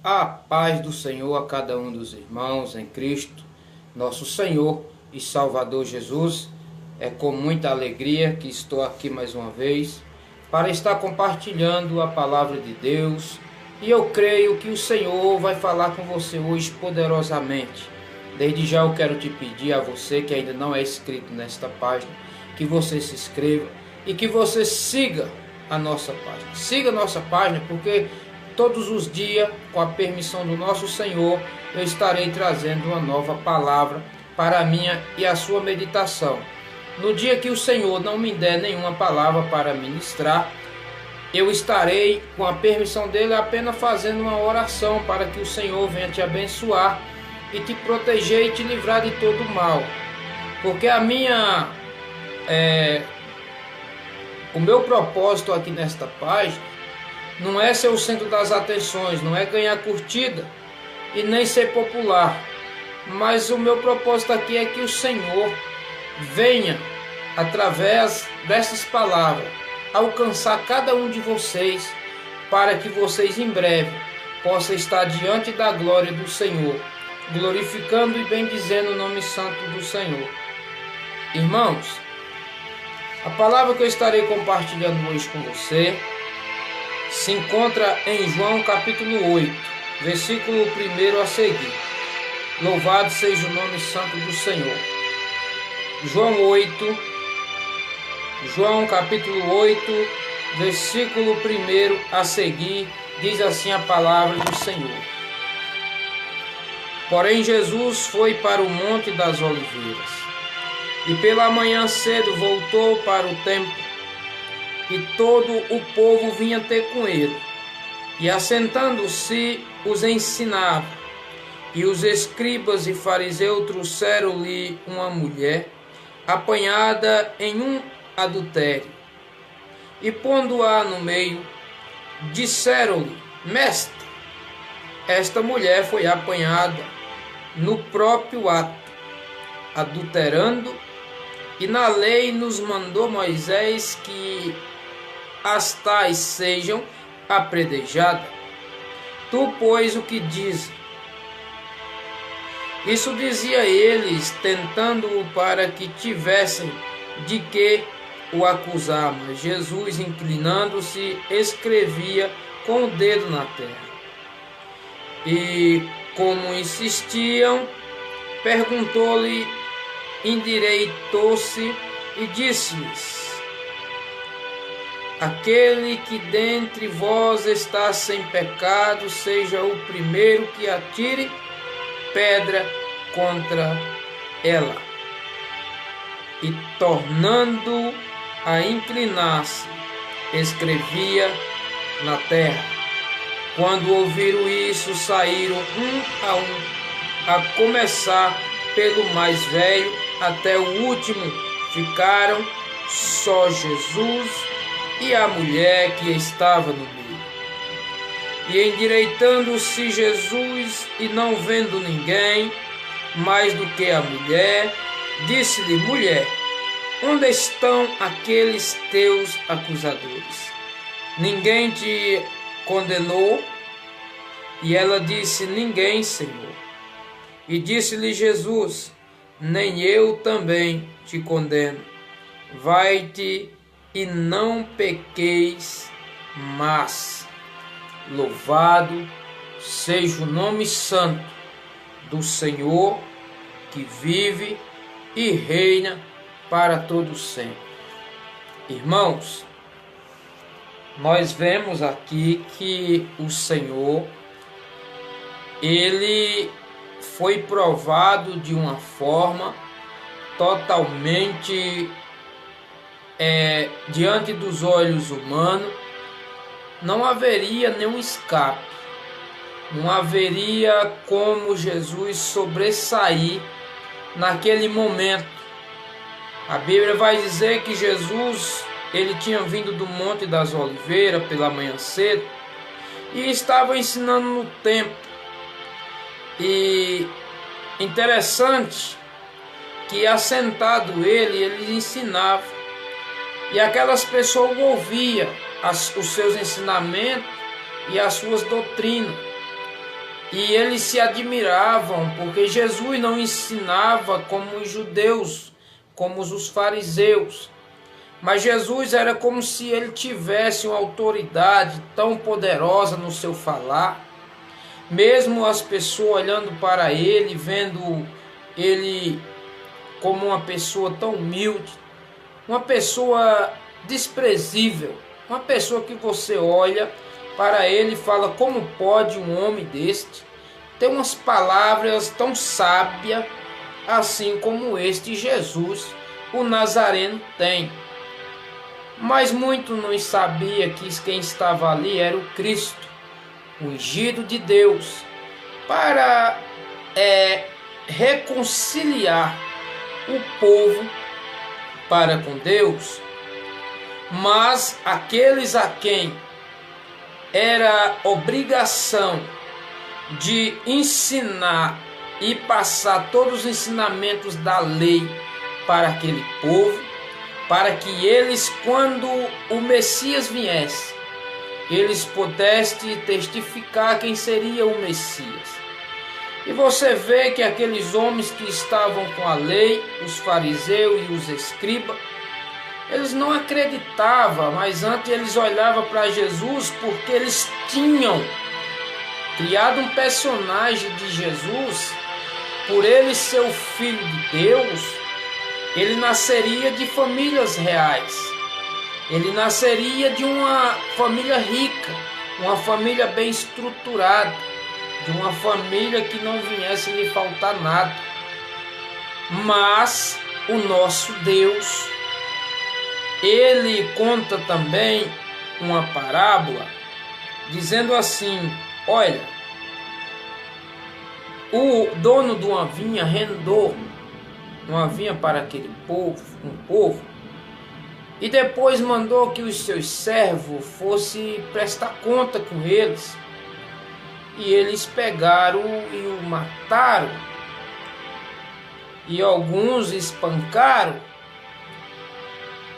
A paz do Senhor a cada um dos irmãos em Cristo, nosso Senhor e Salvador Jesus. É com muita alegria que estou aqui mais uma vez para estar compartilhando a palavra de Deus. E eu creio que o Senhor vai falar com você hoje poderosamente. Desde já eu quero te pedir a você que ainda não é inscrito nesta página, que você se inscreva e que você siga a nossa página. Siga a nossa página porque todos os dias, com a permissão do nosso Senhor, eu estarei trazendo uma nova palavra para a minha e a sua meditação. No dia que o Senhor não me der nenhuma palavra para ministrar, eu estarei, com a permissão dele, apenas fazendo uma oração para que o Senhor venha te abençoar e te proteger e te livrar de todo o mal. Porque o meu propósito aqui nesta página não é ser o centro das atenções, não é ganhar curtida e nem ser popular. Mas o meu propósito aqui é que o Senhor venha, através dessas palavras, alcançar cada um de vocês, para que vocês em breve possam estar diante da glória do Senhor, glorificando e bendizendo o nome santo do Senhor. Irmãos, a palavra que eu estarei compartilhando hoje com você se encontra em João capítulo 8, versículo 1 a seguir. Louvado seja o nome santo do Senhor. João capítulo 8, versículo 1 a seguir, diz assim a palavra do Senhor. Porém Jesus foi para o Monte das Oliveiras, e pela manhã cedo voltou para o templo, e todo o povo vinha ter com ele, e assentando-se os ensinava. E os escribas e fariseus trouxeram-lhe uma mulher apanhada em um adultério, e pondo-a no meio, disseram-lhe: Mestre, esta mulher foi apanhada no próprio ato, adulterando, e na lei nos mandou Moisés que as tais sejam apedrejadas. Tu, pois, o que diz? Isso dizia eles, tentando-o para que tivessem de que o acusar. Mas Jesus, inclinando-se, escrevia com o dedo na terra. E, como insistiam, perguntou-lhe, endireitou-se e disse-lhes: Aquele que dentre vós está sem pecado, seja o primeiro que atire pedra contra ela. E, tornando a inclinar-se, escrevia na terra. Quando ouviram isso, saíram a começar pelo mais velho até o último. Ficaram só Jesus e a mulher que estava no meio. E endireitando-se Jesus, e não vendo ninguém mais do que a mulher, disse-lhe: Mulher, onde estão aqueles teus acusadores? Ninguém te condenou? E ela disse: Ninguém, Senhor. E disse-lhe Jesus: Nem eu também te condeno. Vai-te e não pequeis mais. Louvado seja o nome santo do Senhor, que vive e reina para todo sempre. Irmãos, nós vemos aqui que o Senhor, ele foi provado de uma forma totalmente diante dos olhos humanos. Não haveria nenhum escape, não haveria como Jesus sobressair naquele momento. A Bíblia vai dizer que Jesus, ele tinha vindo do Monte das Oliveiras pela manhã cedo e estava ensinando no templo. E interessante que assentado ele ensinava, e aquelas pessoas ouviam os seus ensinamentos e as suas doutrinas. E eles se admiravam, porque Jesus não ensinava como os judeus, como os fariseus. Mas Jesus era como se ele tivesse uma autoridade tão poderosa no seu falar. Mesmo as pessoas olhando para ele, vendo ele como uma pessoa tão humilde, uma pessoa desprezível, uma pessoa que você olha para ele e fala: como pode um homem deste ter umas palavras tão sábias assim como este Jesus, o Nazareno, tem? Mas muito não sabia que quem estava ali era o Cristo, o ungido de Deus, para reconciliar o povo para com Deus. Mas aqueles a quem era obrigação de ensinar e passar todos os ensinamentos da lei para aquele povo, para que eles, quando o Messias viesse, eles pudessem testificar quem seria o Messias. E você vê que aqueles homens que estavam com a lei, os fariseus e os escribas, eles não acreditavam, mas antes eles olhavam para Jesus, porque eles tinham criado um personagem de Jesus. Por ele ser o Filho de Deus, ele nasceria de famílias reais, ele nasceria de uma família rica, uma família bem estruturada, de uma família que não viesse lhe faltar nada. Mas o nosso Deus, ele conta também uma parábola, dizendo assim: olha, o dono de uma vinha arrendou uma vinha para aquele povo, e depois mandou que os seus servos fossem prestar conta com eles. E eles pegaram e o mataram, e alguns espancaram.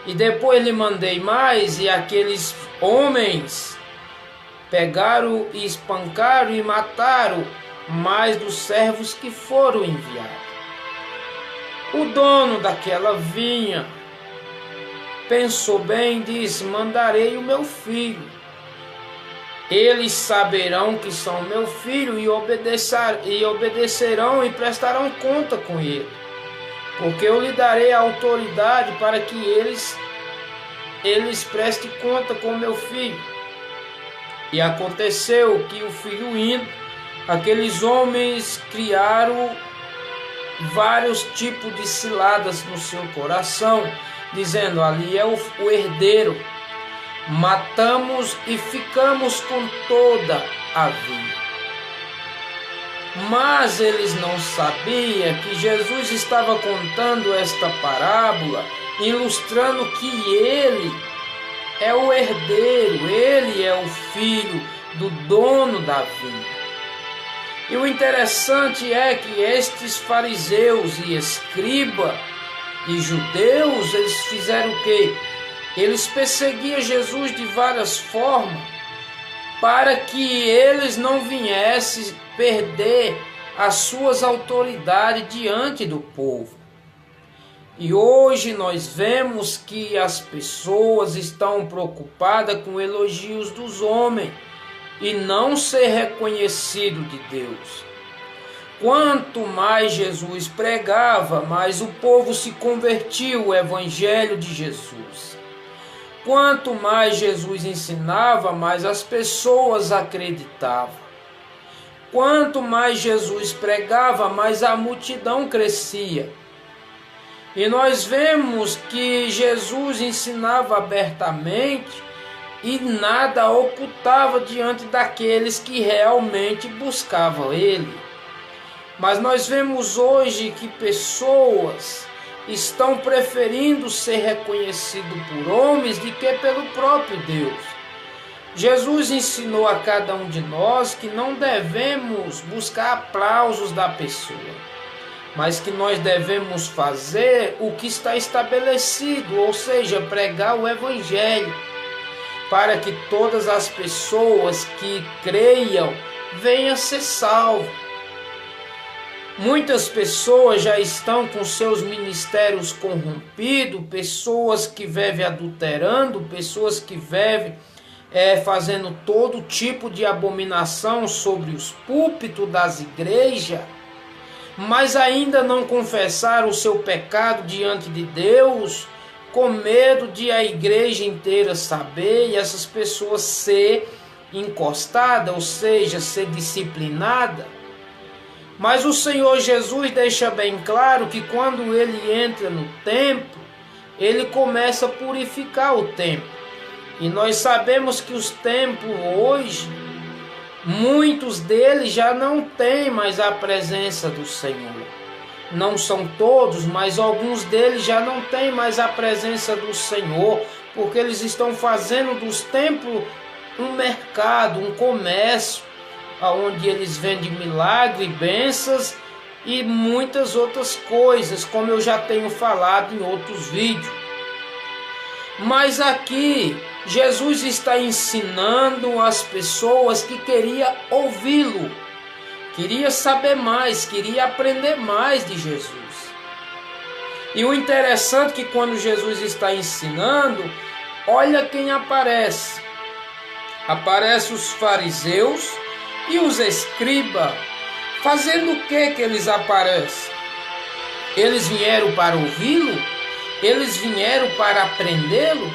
E depois lhe mandei mais, e aqueles homens pegaram e espancaram e mataram mais dos servos que foram enviados. O dono daquela vinha pensou bem e disse: mandarei o meu filho. Eles saberão que são meu filho e obedecerão e prestarão conta com ele, porque eu lhe darei a autoridade para que eles prestem conta com meu filho. E aconteceu que o filho indo, aqueles homens criaram vários tipos de ciladas no seu coração, dizendo: ali é o herdeiro, matamos e ficamos com toda a vinha. Mas eles não sabiam que Jesus estava contando esta parábola, ilustrando que ele é o herdeiro, ele é o filho do dono da vinha. E o interessante é que estes fariseus e escribas e judeus, eles fizeram o quê? Eles perseguiam Jesus de várias formas, para que eles não viessem perder as suas autoridades diante do povo. E hoje nós vemos que as pessoas estão preocupadas com elogios dos homens e não ser reconhecido de Deus. Quanto mais Jesus pregava, mais o povo se convertia ao Evangelho de Jesus. Quanto mais Jesus ensinava, mais as pessoas acreditavam. Quanto mais Jesus pregava, mais a multidão crescia. E nós vemos que Jesus ensinava abertamente e nada ocultava diante daqueles que realmente buscavam Ele. Mas nós vemos hoje que pessoas estão preferindo ser reconhecidos por homens do que pelo próprio Deus. Jesus ensinou a cada um de nós que não devemos buscar aplausos da pessoa, mas que nós devemos fazer o que está estabelecido, ou seja, pregar o Evangelho, para que todas as pessoas que creiam venha ser salvo. Muitas pessoas já estão com seus ministérios corrompidos, pessoas que vivem adulterando, pessoas que vivem fazendo todo tipo de abominação sobre os púlpitos das igrejas, mas ainda não confessaram o seu pecado diante de Deus, com medo de a igreja inteira saber e essas pessoas ser encostadas, ou seja, ser disciplinadas. Mas o Senhor Jesus deixa bem claro que quando ele entra no templo, ele começa a purificar o templo. E nós sabemos que os templos hoje, muitos deles já não têm mais a presença do Senhor. Não são todos, mas alguns deles já não têm mais a presença do Senhor, porque eles estão fazendo dos templos um mercado, um comércio, onde eles vendem milagres, bênçãos e muitas outras coisas, como eu já tenho falado em outros vídeos. Mas aqui Jesus está ensinando as pessoas que queriam ouvi-lo, queria saber mais, queria aprender mais de Jesus. E o interessante é que quando Jesus está ensinando, olha quem aparece. Aparecem os fariseus e os escribas. Fazendo o que eles aparecem? Eles vieram para ouvi-lo? Eles vieram para aprendê-lo?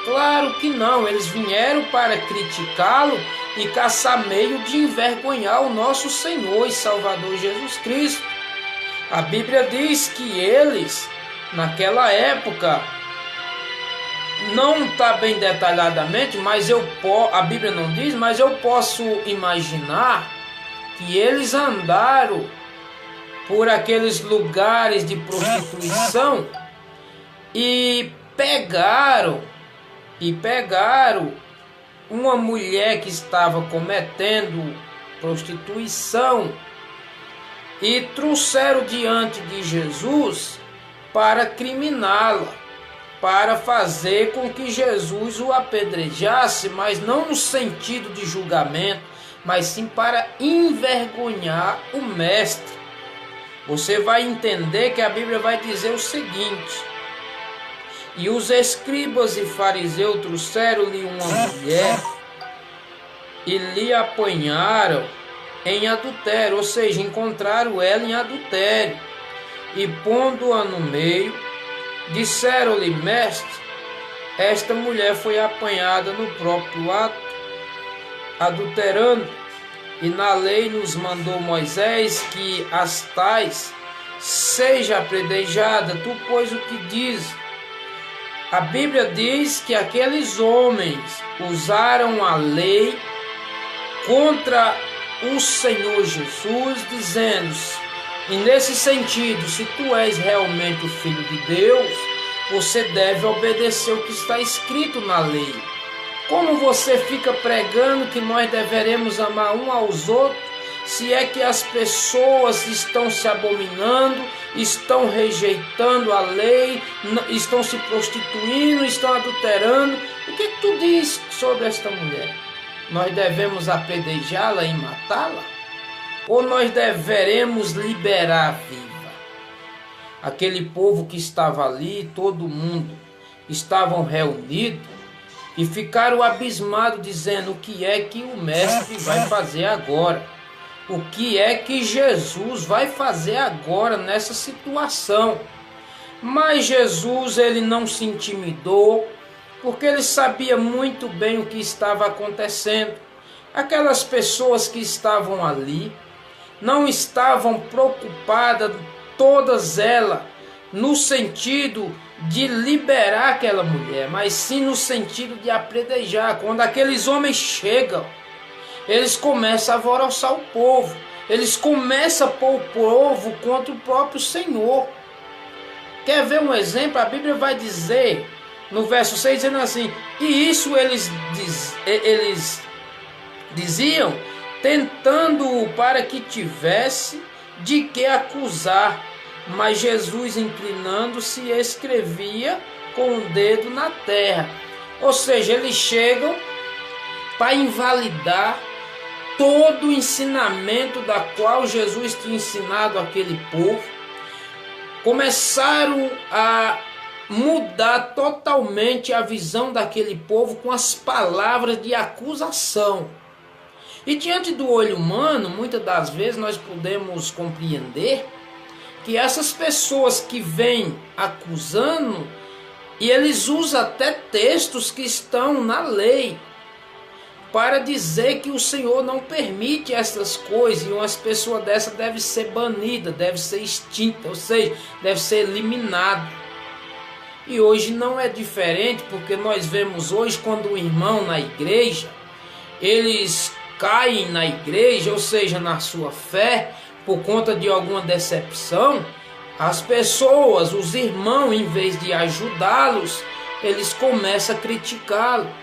Claro que não, eles vieram para criticá-lo e caçar meio de envergonhar o nosso Senhor e Salvador Jesus Cristo. A Bíblia diz que eles, naquela época, não está bem detalhadamente, mas a Bíblia não diz, mas eu posso imaginar que eles andaram por aqueles lugares de prostituição e pegaram uma mulher que estava cometendo prostituição e trouxeram diante de Jesus para criminá-la, para fazer com que Jesus o apedrejasse, mas não no sentido de julgamento, mas sim para envergonhar o mestre. Você vai entender que a Bíblia vai dizer o seguinte: e os escribas e fariseus trouxeram-lhe uma mulher e lhe apanharam em adultério, ou seja, encontraram ela em adultério, e pondo-a no meio, disseram-lhe: mestre, esta mulher foi apanhada no próprio ato, adulterando, e na lei nos mandou Moisés que as tais seja apedrejada. Tu, pois, o que diz? A Bíblia diz que aqueles homens usaram a lei contra o Senhor Jesus, dizendo: e nesse sentido, se tu és realmente o Filho de Deus, você deve obedecer o que está escrito na lei. Como você fica pregando que nós deveremos amar um aos outros, se é que as pessoas estão se abominando, estão rejeitando a lei, estão se prostituindo, estão adulterando? O que tu diz sobre esta mulher? Nós devemos apedrejá-la e matá-la? Ou nós deveremos liberar viva? Aquele povo que estava ali, todo mundo, estavam reunidos e ficaram abismados, dizendo: o que é que o mestre vai fazer agora? O que é que Jesus vai fazer agora nessa situação? Mas Jesus, ele não se intimidou, porque ele sabia muito bem o que estava acontecendo. Aquelas pessoas que estavam ali não estavam preocupadas, todas elas, no sentido de liberar aquela mulher, mas sim no sentido de apedrejar. Quando aqueles homens chegam, eles começam a alvoroçar o povo, eles começam a pôr o povo contra o próprio Senhor. Quer ver um exemplo? A Bíblia vai dizer, no verso 6, dizendo assim: e isso eles diziam, tentando-o para que tivesse de que acusar. Mas Jesus, inclinando-se, escrevia com o dedo na terra. Ou seja, eles chegam para invalidar todo o ensinamento da qual Jesus tinha ensinado aquele povo, começaram a mudar totalmente a visão daquele povo com as palavras de acusação. E diante do olho humano, muitas das vezes nós podemos compreender que essas pessoas que vêm acusando, e eles usam até textos que estão na lei, para dizer que o Senhor não permite essas coisas, e uma pessoa dessa deve ser banida, deve ser extinta, ou seja, deve ser eliminada. E hoje não é diferente, porque nós vemos hoje quando o irmão na igreja, eles caem na igreja, ou seja, na sua fé, por conta de alguma decepção, as pessoas, os irmãos, em vez de ajudá-los, eles começam a criticá-lo.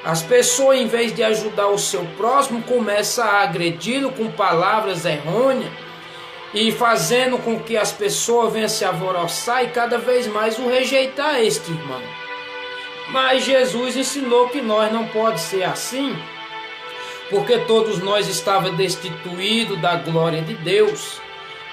As pessoas, em vez de ajudar o seu próximo, começam a agredi-lo com palavras errôneas e fazendo com que as pessoas venham se alvoroçar e cada vez mais o rejeitar este irmão. Mas Jesus ensinou que nós não pode ser assim, porque todos nós estávamos destituídos da glória de Deus.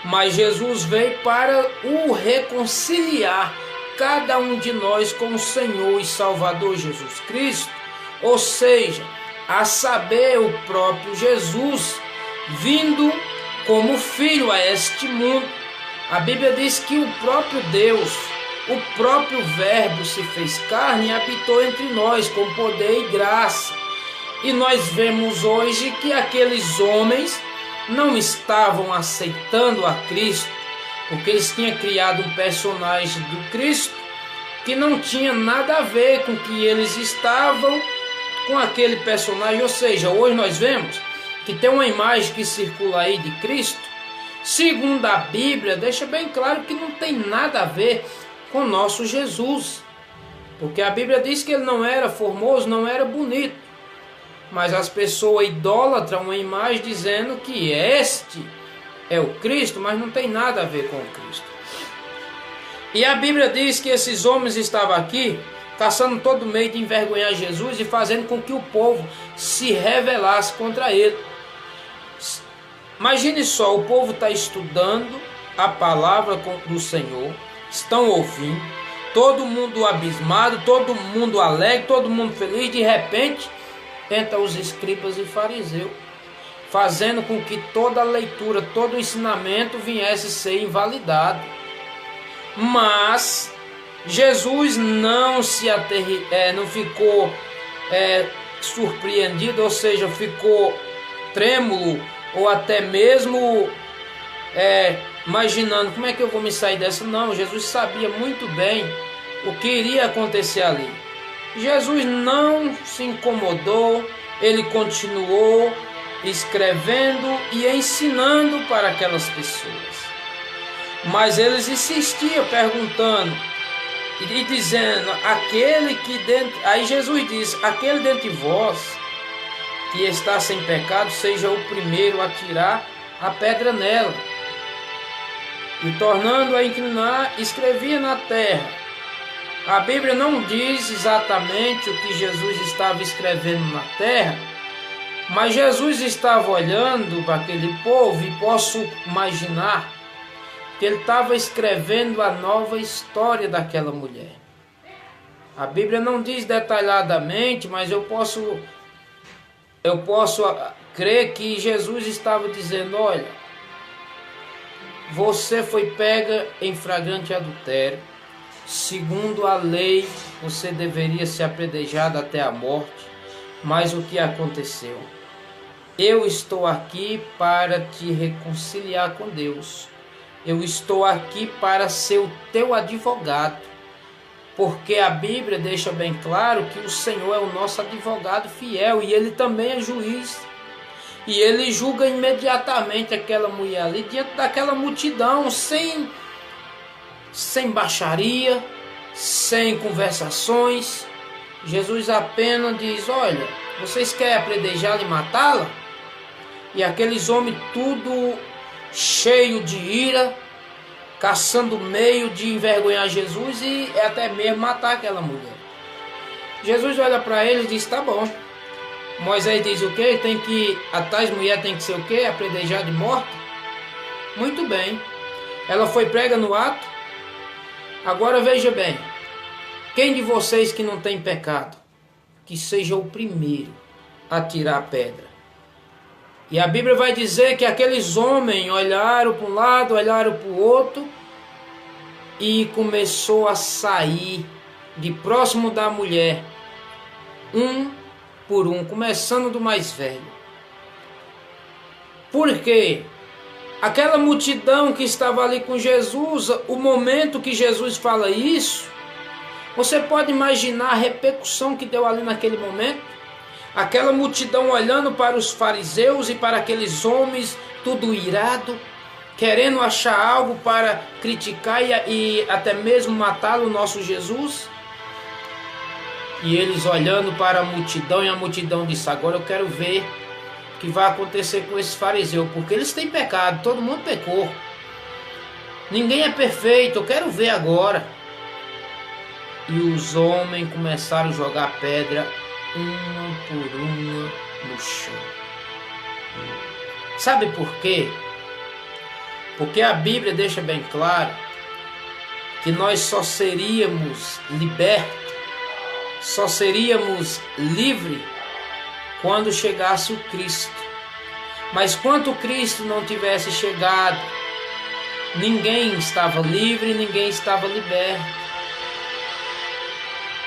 Mas Jesus veio para o reconciliar cada um de nós com o Senhor e Salvador Jesus Cristo. Ou seja, a saber, o próprio Jesus vindo como filho a este mundo. A Bíblia diz que o próprio Deus, o próprio Verbo se fez carne e habitou entre nós com poder e graça. E nós vemos hoje que aqueles homens não estavam aceitando a Cristo, porque eles tinham criado um personagem do Cristo que não tinha nada a ver com o que eles estavam com aquele personagem. Ou seja, hoje nós vemos que tem uma imagem que circula aí de Cristo, segundo a Bíblia, deixa bem claro que não tem nada a ver com nosso Jesus, porque a Bíblia diz que ele não era formoso, não era bonito, mas as pessoas idolatram uma imagem dizendo que este é o Cristo, mas não tem nada a ver com o Cristo. E a Bíblia diz que esses homens estavam aqui caçando todo meio de envergonhar Jesus e fazendo com que o povo se rebelasse contra ele. Imagine só, o povo está estudando a palavra do Senhor, estão ouvindo, todo mundo abismado, todo mundo alegre, todo mundo feliz. De repente, entram os escribas e fariseus, fazendo com que toda a leitura, todo o ensinamento viesse ser invalidado. Mas Jesus não ficou surpreendido, ou seja, ficou trêmulo, ou até mesmo imaginando como é que eu vou me sair dessa. Não, Jesus sabia muito bem o que iria acontecer ali. Jesus não se incomodou, ele continuou escrevendo e ensinando para aquelas pessoas. Mas eles insistiam perguntando e dizendo, aquele que dentro... Aí Jesus diz, aquele dentre vós que está sem pecado, seja o primeiro a tirar a pedra nela. E tornando a inclinar, escrevia na terra. A Bíblia não diz exatamente o que Jesus estava escrevendo na terra, mas Jesus estava olhando para aquele povo e posso imaginar que ele estava escrevendo a nova história daquela mulher. A Bíblia não diz detalhadamente, mas eu posso crer que Jesus estava dizendo, olha, você foi pega em flagrante adultério, segundo a lei você deveria ser apedrejado até a morte, mas o que aconteceu? Eu estou aqui para te reconciliar com Deus. Eu estou aqui para ser o teu advogado, porque a Bíblia deixa bem claro que o Senhor é o nosso advogado fiel e ele também é juiz. E ele julga imediatamente aquela mulher ali diante daquela multidão, sem baixaria, sem conversações. Jesus apenas diz, olha, vocês querem apedrejá-la e matá-la? E aqueles homens tudo cheio de ira, caçando meio de envergonhar Jesus e até mesmo matar aquela mulher. Jesus olha para eles e diz, tá bom, Moisés diz o quê? A tais mulher tem que ser o quê? Apedrejada de morte? Muito bem. Ela foi prega no ato. Agora veja bem. Quem de vocês que não tem pecado, que seja o primeiro a tirar a pedra. E a Bíblia vai dizer que aqueles homens olharam para um lado, olharam para o outro, e começou a sair de próximo da mulher, um por um, começando do mais velho. Por quê? Aquela multidão que estava ali com Jesus, o momento que Jesus fala isso, você pode imaginar a repercussão que deu ali naquele momento? Aquela multidão olhando para os fariseus e para aqueles homens, tudo irado, querendo achar algo para criticar e até mesmo matá-lo, o nosso Jesus. E eles olhando para a multidão, e a multidão disse: agora eu quero ver o que vai acontecer com esses fariseus, porque eles têm pecado, todo mundo pecou. Ninguém é perfeito, eu quero ver agora. E os homens começaram a jogar pedra uma por uma no chão. Sabe por quê? Porque a Bíblia deixa bem claro que nós só seríamos libertos, só seríamos livres quando chegasse o Cristo. Mas quando Cristo não tivesse chegado, ninguém estava livre, ninguém estava liberto.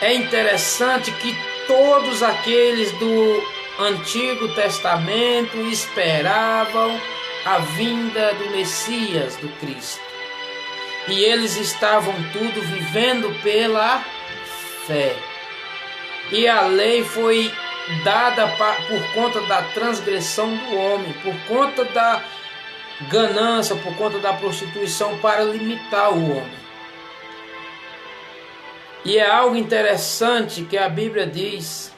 É interessante que todos aqueles do Antigo Testamento esperavam a vinda do Messias, do Cristo. E eles estavam tudo vivendo pela fé. E a lei foi dada por conta da transgressão do homem, por conta da ganância, por conta da prostituição, para limitar o homem. E é algo interessante que a Bíblia diz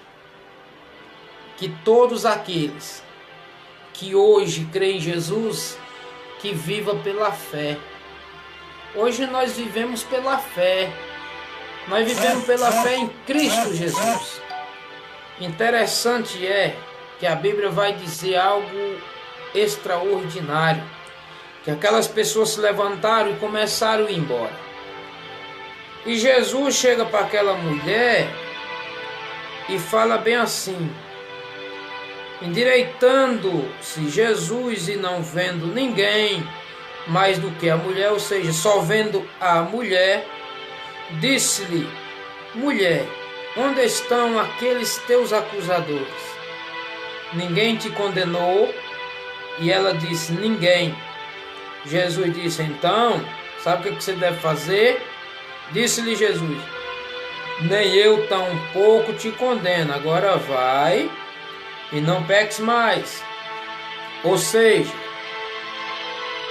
que todos aqueles que hoje creem em Jesus, que viva pela fé. Hoje nós vivemos pela fé. Nós vivemos pela fé em Cristo Jesus. Interessante é que a Bíblia vai dizer algo extraordinário, que aquelas pessoas se levantaram e começaram a ir embora. E Jesus chega para aquela mulher e fala bem assim: endireitando-se Jesus e não vendo ninguém mais do que a mulher, ou seja, só vendo a mulher, disse-lhe: mulher, onde estão aqueles teus acusadores? Ninguém te condenou? E ela disse: ninguém. Jesus disse: então, sabe o que você deve fazer? Disse-lhe Jesus: nem eu tampouco te condeno, agora vai e não peques mais. Ou seja,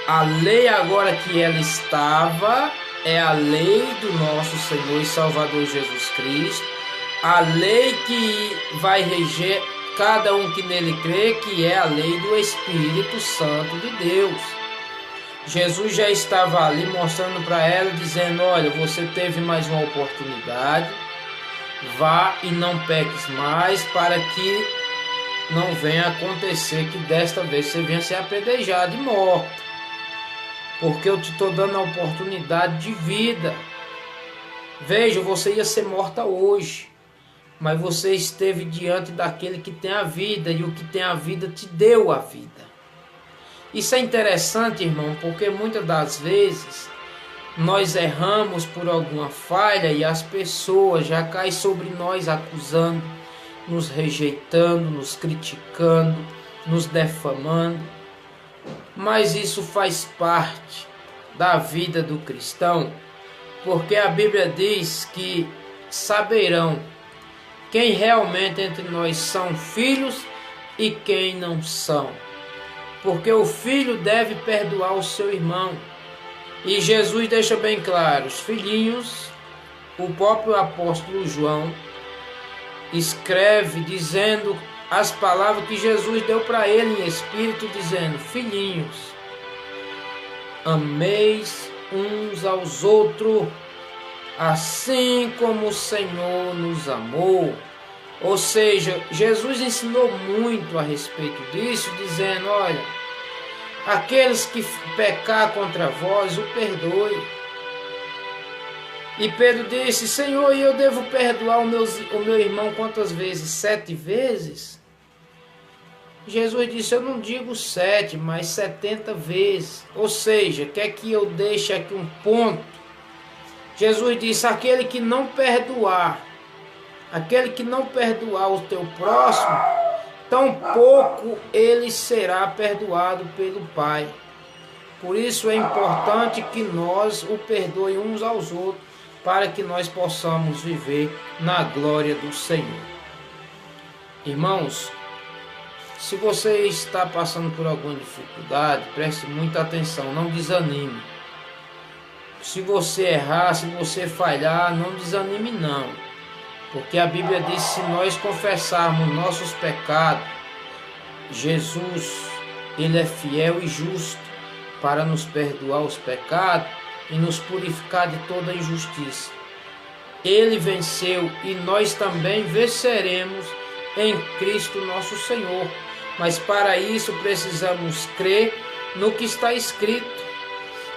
a lei agora que ela estava é a lei do nosso Senhor e Salvador Jesus Cristo, a lei que vai reger cada um que nele crê, que é a lei do Espírito Santo de Deus. Jesus já estava ali mostrando para ela, dizendo: olha, você teve mais uma oportunidade, vá e não peques mais, para que não venha acontecer que desta vez você venha ser apedrejado e morto, porque eu te estou dando a oportunidade de vida. Veja, você ia ser morta hoje, mas você esteve diante daquele que tem a vida, e o que tem a vida te deu a vida. Isso é interessante, irmão, porque muitas das vezes nós erramos por alguma falha e as pessoas já caem sobre nós acusando, nos rejeitando, nos criticando, nos defamando. Mas isso faz parte da vida do cristão, porque a Bíblia diz que saberão quem realmente entre nós são filhos e quem não são. Porque o filho deve perdoar o seu irmão. E Jesus deixa bem claro, os filhinhos, o próprio apóstolo João escreve dizendo as palavras que Jesus deu para ele em espírito, dizendo: filhinhos, ameis uns aos outros, assim como o Senhor nos amou. Ou seja, Jesus ensinou muito a respeito disso, dizendo, olha, aqueles que pecar contra vós, o perdoe. E Pedro disse, Senhor, e eu devo perdoar o meu irmão quantas vezes? 7 vezes? Jesus disse, eu não digo 7, mas 70 vezes. Ou seja, quer que eu deixe aqui um ponto? Jesus disse, aquele que não perdoar o teu próximo, tampouco ele será perdoado pelo Pai. Por isso é importante que nós o perdoe uns aos outros, para que nós possamos viver na glória do Senhor. Irmãos, se você está passando por alguma dificuldade, preste muita atenção, não desanime. Se você errar, se você falhar, não desanime não. Porque a Bíblia diz, se nós confessarmos nossos pecados, Jesus, Ele é fiel e justo para nos perdoar os pecados e nos purificar de toda injustiça. Ele venceu e nós também venceremos em Cristo nosso Senhor. Mas para isso precisamos crer no que está escrito.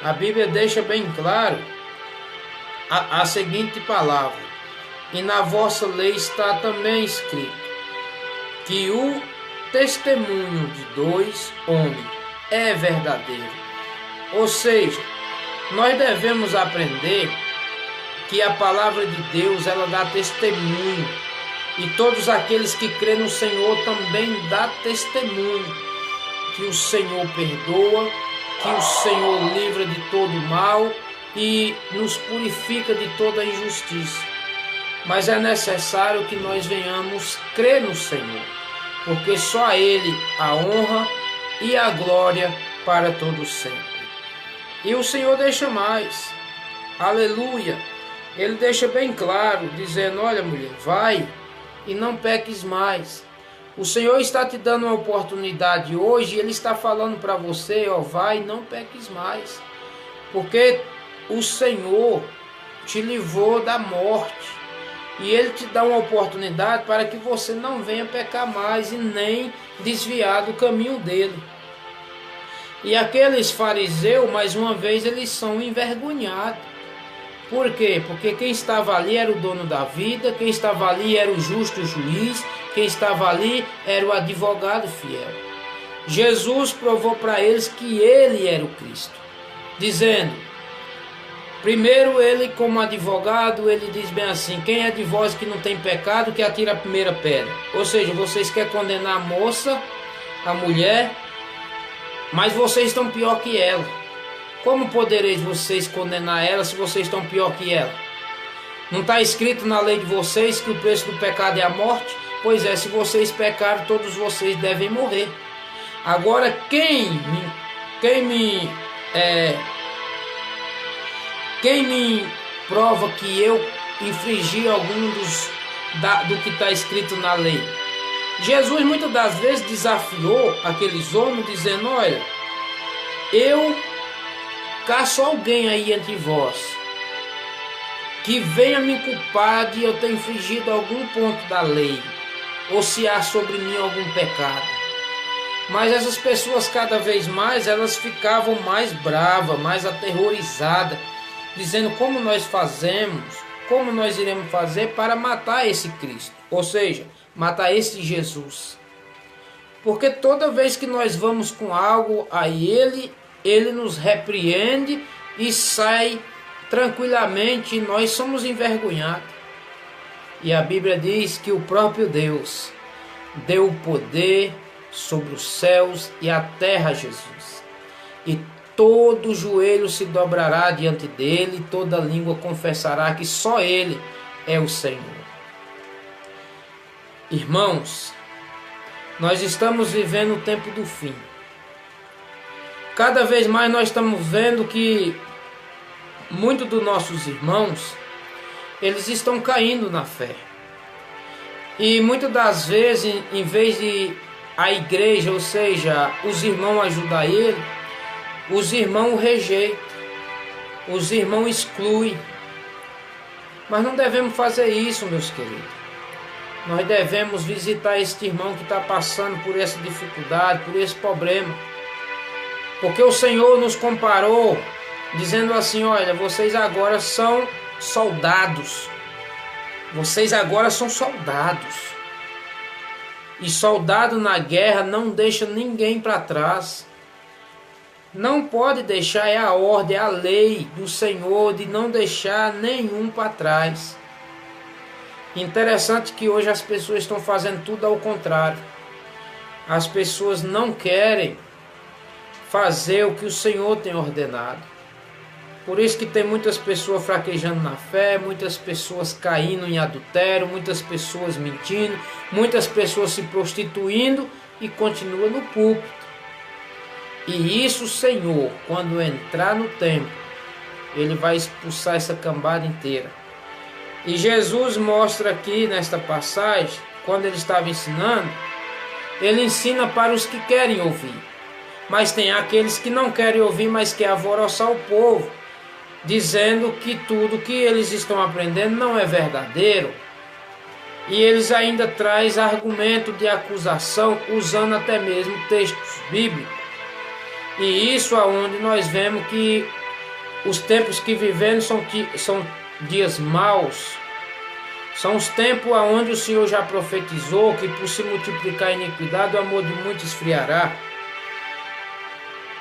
A Bíblia deixa bem claro a seguinte palavra. E na vossa lei está também escrito que o testemunho de 2 homens é verdadeiro. Ou seja, nós devemos aprender que a palavra de Deus, ela dá testemunho. E todos aqueles que creem no Senhor também dá testemunho. Que o Senhor perdoa, que o Senhor livra de todo mal e nos purifica de toda injustiça. Mas é necessário que nós venhamos crer no Senhor, porque só a Ele a honra e a glória para todos sempre. E o Senhor deixa mais, aleluia, Ele deixa bem claro, dizendo, olha mulher, vai e não peques mais. O Senhor está te dando uma oportunidade hoje, Ele está falando para você, ó, vai e não peques mais, porque o Senhor te livrou da morte. E Ele te dá uma oportunidade para que você não venha pecar mais e nem desviar do caminho dele. E aqueles fariseus, mais uma vez, eles são envergonhados. Por quê? Porque quem estava ali era o dono da vida, quem estava ali era o justo juiz, quem estava ali era o advogado fiel. Jesus provou para eles que Ele era o Cristo, dizendo, primeiro ele como advogado, ele diz bem assim, quem é de vós que não tem pecado, que atira a primeira pedra. Ou seja, vocês querem condenar a moça, a mulher, mas vocês estão pior que ela. Como podereis vocês condenar ela se vocês estão pior que ela? Não está escrito na lei de vocês que o preço do pecado é a morte? Pois é, se vocês pecarem, todos vocês devem morrer. Agora, quem me prova que eu infringi algum do que está escrito na lei? Jesus muitas das vezes desafiou aqueles homens dizendo, olha, eu caço alguém aí entre vós que venha me culpar de eu ter infringido algum ponto da lei, ou se há sobre mim algum pecado. Mas essas pessoas cada vez mais, elas ficavam mais bravas, mais aterrorizadas, dizendo como nós iremos fazer para matar esse Cristo, ou seja, matar esse Jesus. Porque toda vez que nós vamos com algo a Ele nos repreende e sai tranquilamente, e nós somos envergonhados. E a Bíblia diz que o próprio Deus deu o poder sobre os céus e a terra a Jesus. E todo joelho se dobrará diante dele, toda língua confessará que só Ele é o Senhor. Irmãos, nós estamos vivendo o tempo do fim. Cada vez mais nós estamos vendo que muitos dos nossos irmãos, eles estão caindo na fé. E muitas das vezes, em vez de a igreja, ou seja, os irmãos ajudar ele, os irmãos o rejeitam, os irmãos excluem. Mas não devemos fazer isso, meus queridos. nós devemos visitar este irmão que está passando por essa dificuldade, por esse problema. Porque o Senhor nos comparou, dizendo assim, olha, vocês agora são soldados. Vocês agora são soldados. E soldado na guerra não deixa ninguém para trás. Não pode deixar, é a ordem, é a lei do Senhor de não deixar nenhum para trás. Interessante que hoje as pessoas estão fazendo tudo ao contrário. As pessoas não querem fazer o que o Senhor tem ordenado. Por isso que tem muitas pessoas fraquejando na fé, muitas pessoas caindo em adultério, muitas pessoas mentindo, muitas pessoas se prostituindo e continuam no púlpito. E isso o Senhor, quando entrar no templo, Ele vai expulsar essa cambada inteira. E Jesus mostra aqui nesta passagem, quando Ele estava ensinando, Ele ensina para os que querem ouvir. Mas tem aqueles que não querem ouvir, mas querem alvoroçar o povo, dizendo que tudo que eles estão aprendendo não é verdadeiro. E eles ainda trazem argumento de acusação, usando até mesmo textos bíblicos. E isso é onde nós vemos que os tempos que vivemos são dias maus. São os tempos onde o Senhor já profetizou que por se multiplicar a iniquidade, o amor de muitos esfriará.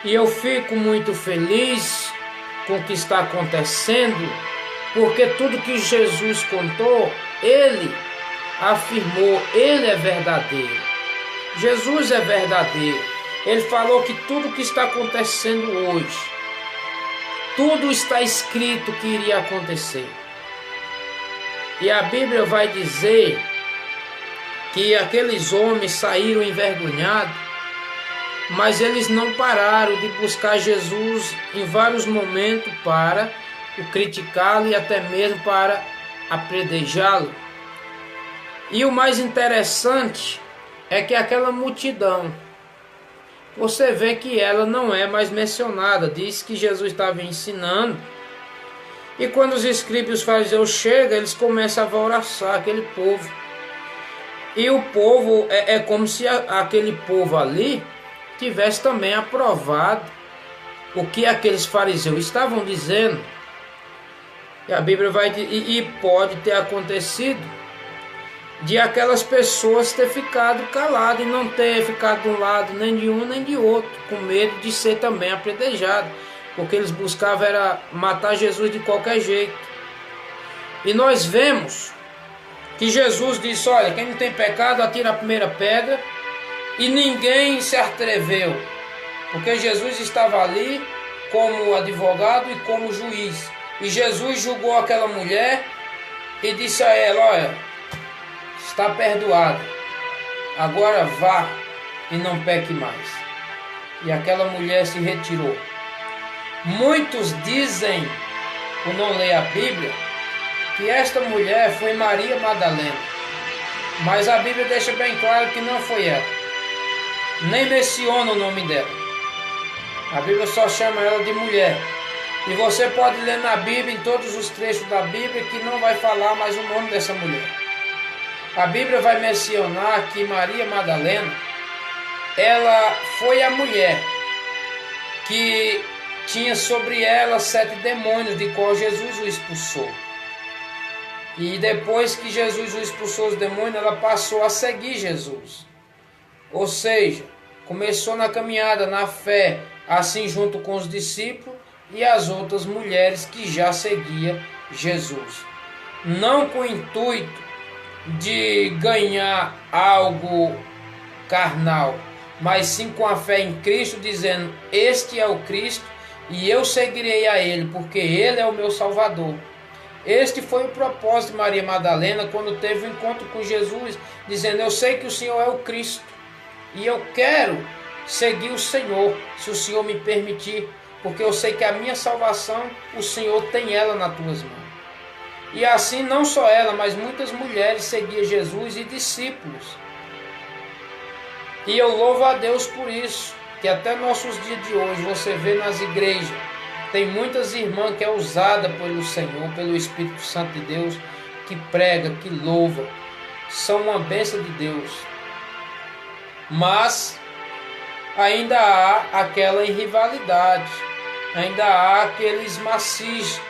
E eu fico muito feliz com o que está acontecendo, porque tudo que Jesus contou, Ele afirmou, Ele é verdadeiro. Jesus é verdadeiro. Ele falou que tudo que está acontecendo hoje, tudo está escrito que iria acontecer. E a Bíblia vai dizer que aqueles homens saíram envergonhados, mas eles não pararam de buscar Jesus em vários momentos para o criticá-lo e até mesmo para apedrejá-lo. E o mais interessante é que aquela multidão, você vê que ela não é mais mencionada. Diz que Jesus estava ensinando. E quando os escribas e os fariseus chegam, eles começam a alvoroçar aquele povo. E o povo, é como se aquele povo ali tivesse também aprovado o que aqueles fariseus estavam dizendo. E a Bíblia vai dizer, e pode ter acontecido de aquelas pessoas ter ficado calado e não ter ficado de um lado nem de um nem de outro, com medo de ser também apedrejado, porque eles buscavam era matar Jesus de qualquer jeito. E nós vemos que Jesus disse, olha, quem não tem pecado atira a primeira pedra, e ninguém se atreveu, porque Jesus estava ali como advogado e como juiz. E Jesus julgou aquela mulher e disse a ela, olha, está perdoado, agora vá e não peque mais. E aquela mulher se retirou. Muitos dizem, por não ler a Bíblia, que esta mulher foi Maria Madalena, mas a Bíblia deixa bem claro que não foi ela, nem menciona o nome dela. A Bíblia só chama ela de mulher. E você pode ler na Bíblia, em todos os trechos da Bíblia, que não vai falar mais o nome dessa mulher. A Bíblia vai mencionar que Maria Madalena, ela foi a mulher que tinha sobre ela 7 demônios, de qual Jesus o expulsou. E depois que Jesus o expulsou os demônios, ela passou a seguir Jesus. Ou seja, começou na caminhada, na fé, assim junto com os discípulos e as outras mulheres que já seguiam Jesus. Não com o intuito de ganhar algo carnal, mas sim com a fé em Cristo, dizendo, este é o Cristo e eu seguirei a Ele, porque Ele é o meu Salvador. Este foi o propósito de Maria Madalena quando teve um encontro com Jesus, dizendo, eu sei que o Senhor é o Cristo e eu quero seguir o Senhor, se o Senhor me permitir, porque eu sei que a minha salvação, o Senhor tem ela nas tuas mãos. E assim não só ela, mas muitas mulheres seguiam Jesus e discípulos. E eu louvo a Deus por isso, que até nossos dias de hoje você vê nas igrejas, tem muitas irmãs que é usada pelo Senhor, pelo Espírito Santo de Deus, que prega, que louva. são uma bênção de Deus, mas ainda há aquela rivalidade, ainda há aqueles machistas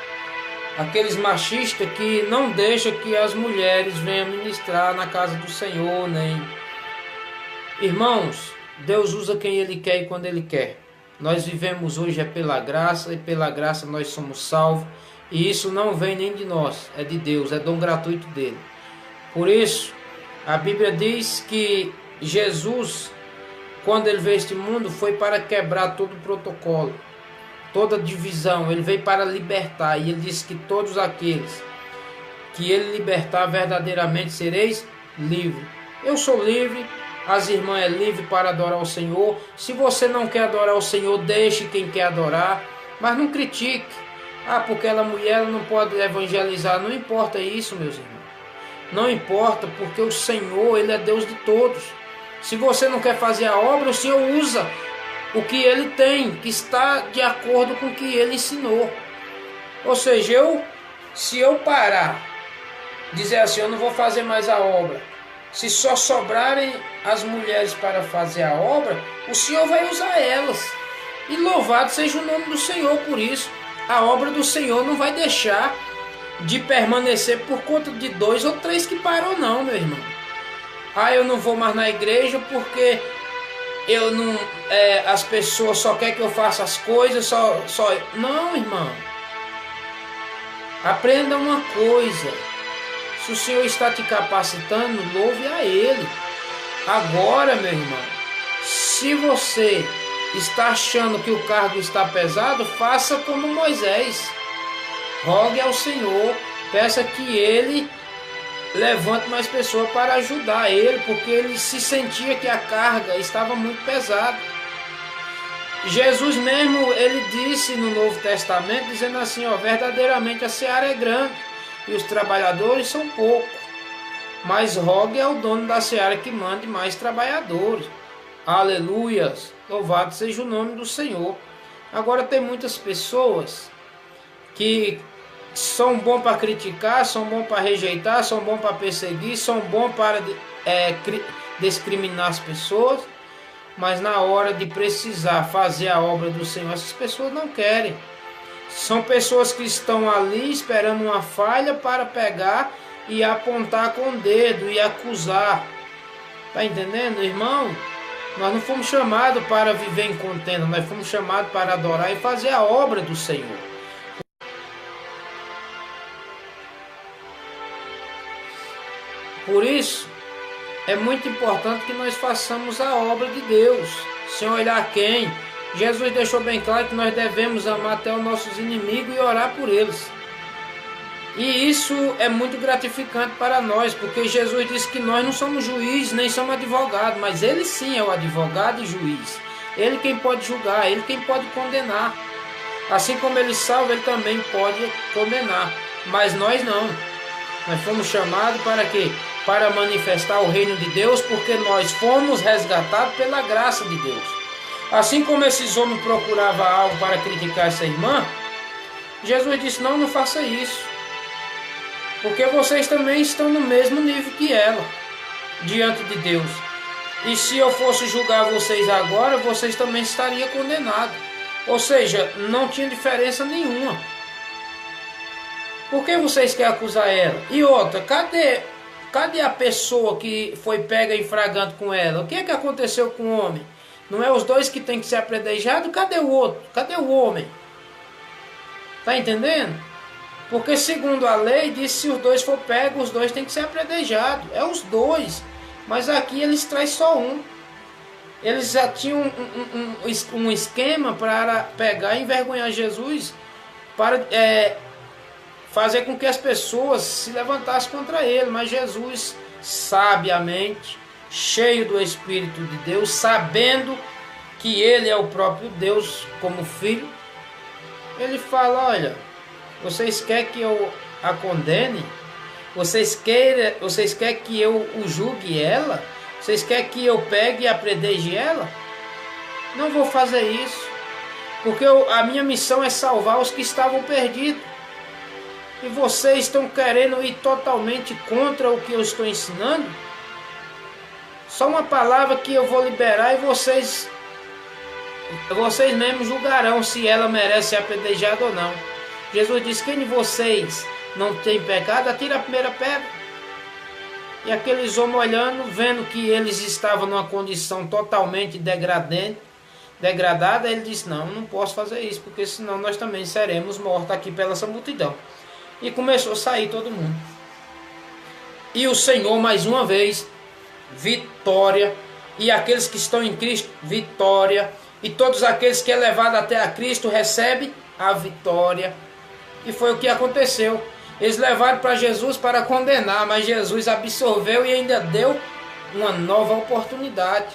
que não deixam que as mulheres venham ministrar na casa do Senhor, nem. Irmãos, Deus usa quem Ele quer e quando Ele quer. Nós vivemos hoje pela graça, e pela graça nós somos salvos, e isso não vem nem de nós, é de Deus, é dom gratuito dele. Por isso, a Bíblia diz que Jesus, quando ele veio a este mundo, foi para quebrar todo o protocolo, toda divisão. Ele veio para libertar, e ele disse que todos aqueles que ele libertar verdadeiramente sereis livres. Eu sou livre, as irmãs é livre para adorar o Senhor. Se você não quer adorar o Senhor, deixe quem quer adorar, mas não critique. Porque ela mulher ela não pode evangelizar. Não importa isso, meus irmãos. Não importa, porque o Senhor, Ele é Deus de todos. Se você não quer fazer a obra, o Senhor usa o que Ele tem, que está de acordo com o que Ele ensinou. Ou seja, se eu parar, dizer assim, eu não vou fazer mais a obra, se só sobrarem as mulheres para fazer a obra, o Senhor vai usar elas. E louvado seja o nome do Senhor por isso. A obra do Senhor não vai deixar de permanecer por conta de 2 ou 3 que parou não, meu irmão. Eu não vou mais na igreja porque eu não, as pessoas só querem que eu faça as coisas, Não, irmão. Aprenda uma coisa. Se o Senhor está te capacitando, louve a Ele. Agora, meu irmão, se você está achando que o cargo está pesado, faça como Moisés. Rogue ao Senhor, peça que Ele levante mais pessoas para ajudar ele, porque ele se sentia que a carga estava muito pesada. Jesus mesmo, ele disse no Novo Testamento, dizendo assim, verdadeiramente a seara é grande e os trabalhadores são poucos, mas rogue ao dono da seara que mande mais trabalhadores. Aleluias, louvado seja o nome do Senhor. Agora tem muitas pessoas que são bons para criticar, são bons para rejeitar, são bons para perseguir, são bons para discriminar as pessoas, mas na hora de precisar fazer a obra do Senhor, essas pessoas não querem. São pessoas que estão ali esperando uma falha para pegar e apontar com o dedo e acusar. Está entendendo, irmão? Nós não fomos chamados para viver em contenda, nós fomos chamados para adorar e fazer a obra do Senhor. Por isso, é muito importante que nós façamos a obra de Deus, sem olhar quem. Jesus deixou bem claro que nós devemos amar até os nossos inimigos e orar por eles. E isso é muito gratificante para nós, porque Jesus disse que nós não somos juízes, nem somos advogados, mas Ele sim é o advogado e juiz. Ele quem pode julgar, Ele quem pode condenar. Assim como Ele salva, Ele também pode condenar, mas nós não. Nós fomos chamados para quê? Para manifestar o reino de Deus, porque nós fomos resgatados pela graça de Deus. Assim como esses homens procuravam algo para criticar essa irmã, Jesus disse, não faça isso, porque vocês também estão no mesmo nível que ela, diante de Deus. E se eu fosse julgar vocês agora, vocês também estariam condenados. Ou seja, não tinha diferença nenhuma. Por que vocês querem acusar ela? E outra, cadê a pessoa que foi pega em flagrante com ela? O que é que aconteceu com o homem? Não é os dois que tem que ser apedrejados? Cadê o outro? Cadê o homem? Tá entendendo? Porque segundo a lei, diz que se os dois for pegos, os dois têm que ser apedrejados. É os dois. Mas aqui eles trazem só um. Eles já tinham um esquema para pegar e envergonhar Jesus, para fazer com que as pessoas se levantassem contra ele. Mas Jesus, sabiamente, cheio do Espírito de Deus, sabendo que ele é o próprio Deus como filho, ele fala, olha, vocês querem que eu a condene? Vocês querem que eu julgue ela? Vocês querem que eu pegue e apedreje ela? Não vou fazer isso, porque a minha missão é salvar os que estavam perdidos. E vocês estão querendo ir totalmente contra o que eu estou ensinando? Só uma palavra que eu vou liberar e vocês mesmos julgarão se ela merece ser apedrejada ou não. Jesus disse: quem de vocês não tem pecado, atira a primeira pedra. E aqueles homens olhando, vendo que eles estavam numa condição totalmente degradada, ele disse: não posso fazer isso, porque senão nós também seremos mortos aqui pela essa multidão. E começou a sair todo mundo. E o Senhor, mais uma vez, vitória. E aqueles que estão em Cristo, vitória. E todos aqueles que é levado até a Cristo recebem a vitória. E foi o que aconteceu. Eles levaram para Jesus para condenar, mas Jesus absorveu e ainda deu uma nova oportunidade.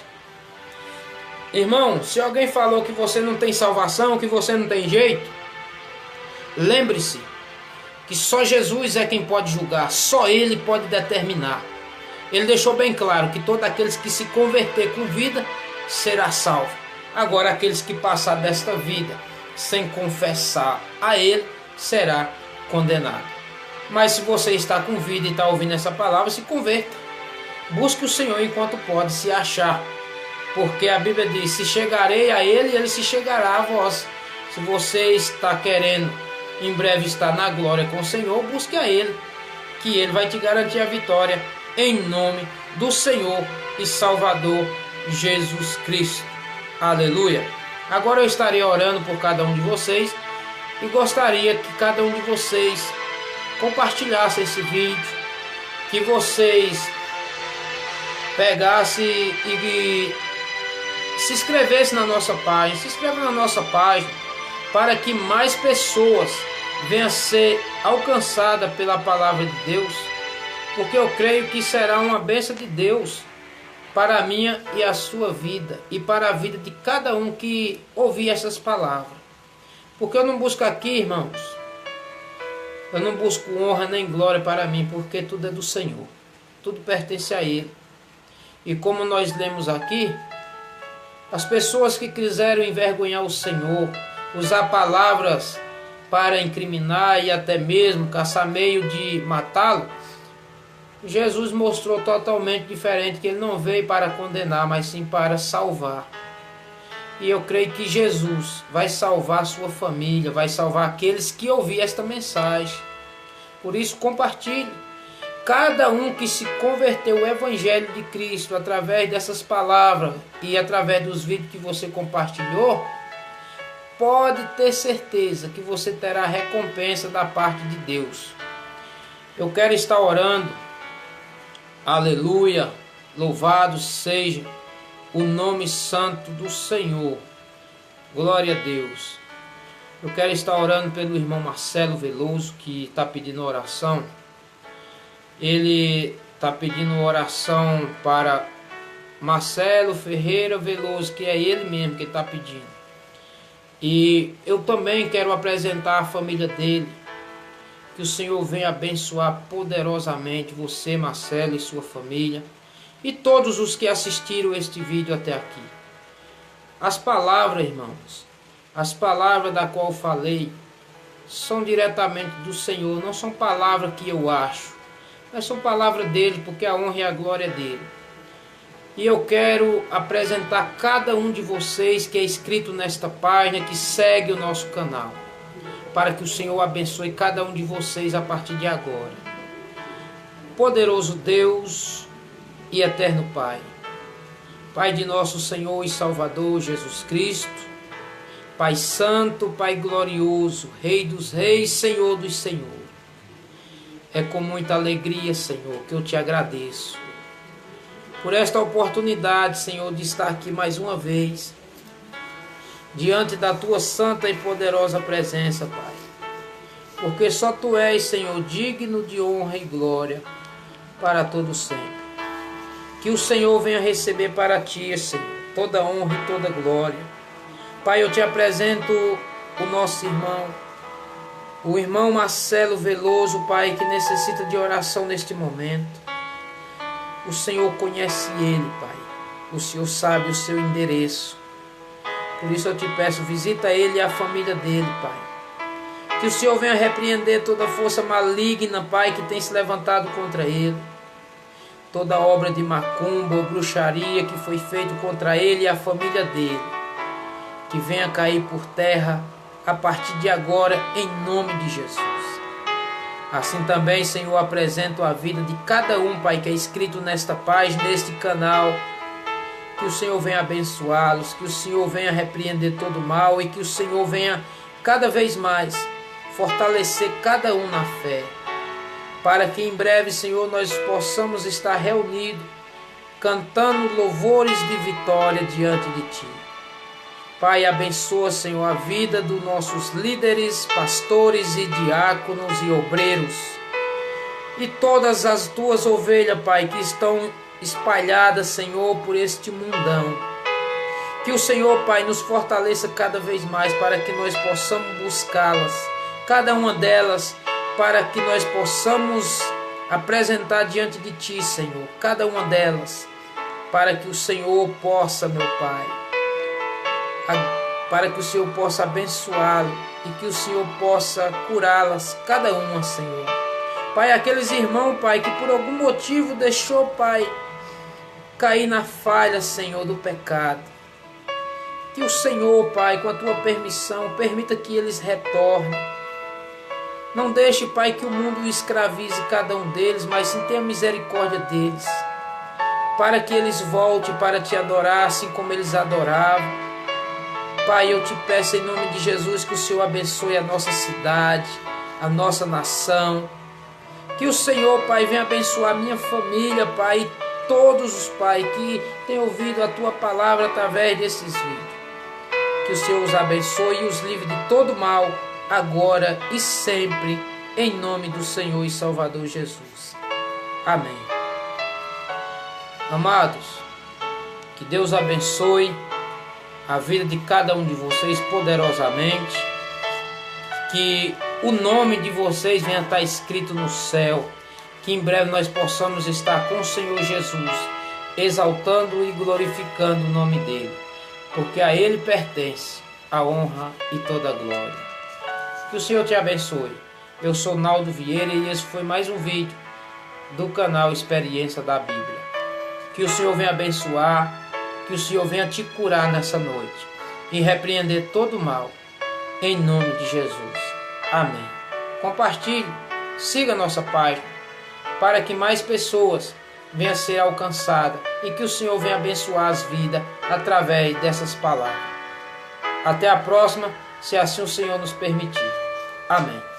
Irmão, se alguém falou que você não tem salvação, que você não tem jeito, lembre-se que só Jesus é quem pode julgar, só Ele pode determinar. Ele deixou bem claro que todos aqueles que se converter com vida será salvo. Agora aqueles que passar desta vida sem confessar a Ele será condenado. Mas se você está com vida e está ouvindo essa palavra, se converta. Busque o Senhor enquanto pode se achar. Porque a Bíblia diz: se chegarei a Ele, Ele se chegará a vós. Se você está querendo em breve estar na glória com o Senhor, busque a Ele, que Ele vai te garantir a vitória, em nome do Senhor e Salvador Jesus Cristo. Aleluia. Agora eu estarei orando por cada um de vocês e gostaria que cada um de vocês compartilhasse esse vídeo, que vocês pegassem e se inscrevessem na nossa página. Se inscreva na nossa página para que mais pessoas venham a ser alcançadas pela palavra de Deus, porque eu creio que será uma bênção de Deus para a minha e a sua vida e para a vida de cada um que ouvir essas palavras. Porque eu não busco aqui, irmãos, eu não busco honra nem glória para mim, porque tudo é do Senhor, tudo pertence a Ele. E como nós lemos aqui, as pessoas que quiseram envergonhar o Senhor, usar palavras para incriminar e até mesmo caçar meio de matá-lo, Jesus mostrou totalmente diferente, que Ele não veio para condenar, mas sim para salvar. E eu creio que Jesus vai salvar a sua família, vai salvar aqueles que ouvir esta mensagem. Por isso, compartilhe. Cada um que se converteu ao Evangelho de Cristo através dessas palavras e através dos vídeos que você compartilhou, pode ter certeza que você terá recompensa da parte de Deus. Eu quero estar orando. Aleluia. Louvado seja o nome santo do Senhor. Glória a Deus. Eu quero estar orando pelo irmão Marcelo Veloso, que está pedindo oração. Ele está pedindo oração para Marcelo Ferreira Veloso, que é ele mesmo que está pedindo. E eu também quero apresentar a família dele. Que o Senhor venha abençoar poderosamente você, Marcelo, e sua família, e todos os que assistiram este vídeo até aqui. As palavras, irmãos, as palavras da qual eu falei, são diretamente do Senhor, não são palavras que eu acho, mas são palavras dele, porque a honra e a glória é dele. E eu quero apresentar cada um de vocês que é inscrito nesta página, que segue o nosso canal, para que o Senhor abençoe cada um de vocês a partir de agora. Poderoso Deus e eterno Pai, Pai de nosso Senhor e Salvador Jesus Cristo, Pai Santo, Pai Glorioso, Rei dos Reis, Senhor dos Senhores, é com muita alegria, Senhor, que eu te agradeço por esta oportunidade, Senhor, de estar aqui mais uma vez, diante da tua santa e poderosa presença, Pai. Porque só tu és, Senhor, digno de honra e glória para todo sempre. Que o Senhor venha receber para ti, Senhor, toda honra e toda glória. Pai, eu te apresento o nosso irmão, o irmão Marcelo Veloso, Pai, que necessita de oração neste momento. O Senhor conhece ele, Pai. O Senhor sabe o seu endereço. Por isso eu te peço, visita ele e a família dele, Pai. Que o Senhor venha repreender toda força maligna, Pai, que tem se levantado contra ele. Toda obra de macumba ou bruxaria que foi feita contra ele e a família dele, que venha cair por terra a partir de agora, em nome de Jesus. Assim também, Senhor, apresento a vida de cada um, Pai, que é inscrito nesta página, neste canal. Que o Senhor venha abençoá-los, que o Senhor venha repreender todo o mal e que o Senhor venha cada vez mais fortalecer cada um na fé, para que em breve, Senhor, nós possamos estar reunidos, cantando louvores de vitória diante de Ti. Pai, abençoa, Senhor, a vida dos nossos líderes, pastores e diáconos e obreiros, e todas as Tuas ovelhas, Pai, que estão espalhadas, Senhor, por este mundão. Que o Senhor, Pai, nos fortaleça cada vez mais para que nós possamos buscá-las, cada uma delas, para que nós possamos apresentar diante de Ti, Senhor, cada uma delas, para que o Senhor possa, meu Pai, para que o Senhor possa abençoá-lo e que o Senhor possa curá-las, cada uma, Senhor. Pai, aqueles irmãos, Pai, que por algum motivo deixou, Pai, cair na falha, Senhor, do pecado. Que o Senhor, Pai, com a Tua permissão, permita que eles retornem. Não deixe, Pai, que o mundo escravize cada um deles, mas sim tenha misericórdia deles, para que eles voltem para Te adorar, assim como eles adoravam. Pai, eu Te peço em nome de Jesus que o Senhor abençoe a nossa cidade, a nossa nação. Que o Senhor, Pai, venha abençoar a minha família, Pai, e todos os, Pai, que têm ouvido a Tua palavra através desses vídeos. Que o Senhor os abençoe e os livre de todo mal, agora e sempre, em nome do Senhor e Salvador Jesus. Amém. Amados, que Deus abençoe a vida de cada um de vocês poderosamente, que o nome de vocês venha estar escrito no céu, que em breve nós possamos estar com o Senhor Jesus, exaltando e glorificando o nome dele, porque a Ele pertence a honra e toda a glória. Que o Senhor te abençoe. Eu sou Naldo Vieira e esse foi mais um vídeo do canal Experiência da Bíblia. Que o Senhor venha abençoar, que o Senhor venha te curar nessa noite e repreender todo o mal, em nome de Jesus. Amém. Compartilhe, siga nossa página, para que mais pessoas venham a ser alcançadas e que o Senhor venha abençoar as vidas através dessas palavras. Até a próxima, se assim o Senhor nos permitir. Amém.